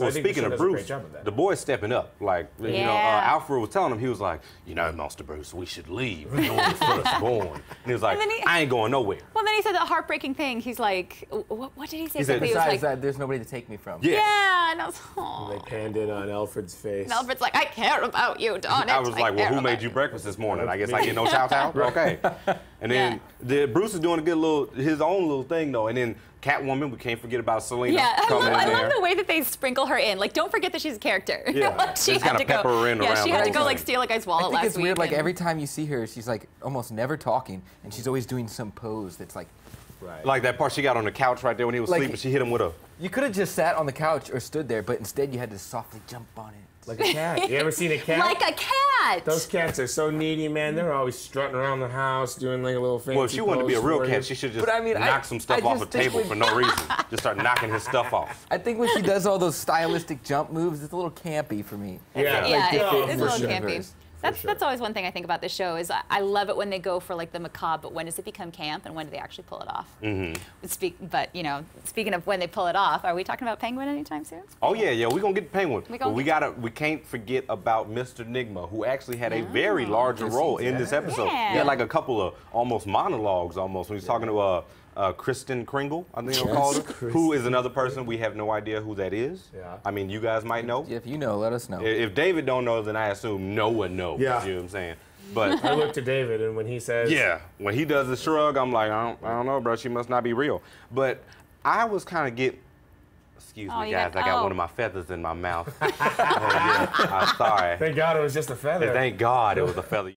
Well, speaking of Bruce, the boy's stepping up. Like, you know, Alfred was telling him, he was like, you know, Master Bruce, we should leave. You're the firstborn. And he was like, I ain't going nowhere. Well, then he said that heartbreaking thing. He's like, what did he say? He said, besides that, there's nobody to take me from. Yeah, and I was, and they panned in on Alfred's face. And Alfred's like, I care about you, darn it. I was like, well, who made you breakfast this morning? I guess I get no shout-out? Okay. And then Bruce is doing a good his own little thing, though. And then Catwoman, we can't forget about Selina coming in there. I love the way that they sprinkle her in. Like, don't forget that she's a character. Yeah, she had to go. Her in she had to go like steal a guy's wallet last week. I think it's weird. Like every time you see her, she's like almost never talking, and she's always doing some pose that's like. Right. Like that part she got on the couch right there when he was sleeping. She hit him with a. You could have just sat on the couch or stood there, but instead you had to softly jump on it. Like a cat. You ever seen a cat? Like a cat. Those cats are so needy, man. They're always strutting around the house, doing like a little fancy. Well, if she wanted to be a real cat, she should just knock some stuff off a table for no reason. Just start knocking his stuff off. I think when she does all those stylistic jump moves, it's a little campy for me. Yeah, it's a little campy. That's always one thing I think about this show is I love it when they go for like the macabre, but when does it become camp and when do they actually pull it off? But you know, speaking of when they pull it off, are we talking about Penguin anytime soon? Oh yeah, we're gonna get Penguin. We can't forget about Mr. Nigma, who actually had a very larger role in this episode. He had like a couple of almost monologues when he's talking to Kristen Kringle, I think they'll call her, who is another person we have no idea who that is. I mean, you guys might know. If you know, let us know. If David don't know, then I assume no one knows. You know what I'm saying? But I look to David, and when he says, when he does the shrug, I'm like, I don't know, bro. She must not be real. But I was kind of excuse me, guys. I got one of my feathers in my mouth. I'm sorry. Thank God it was just a feather. Thank God it was a feather.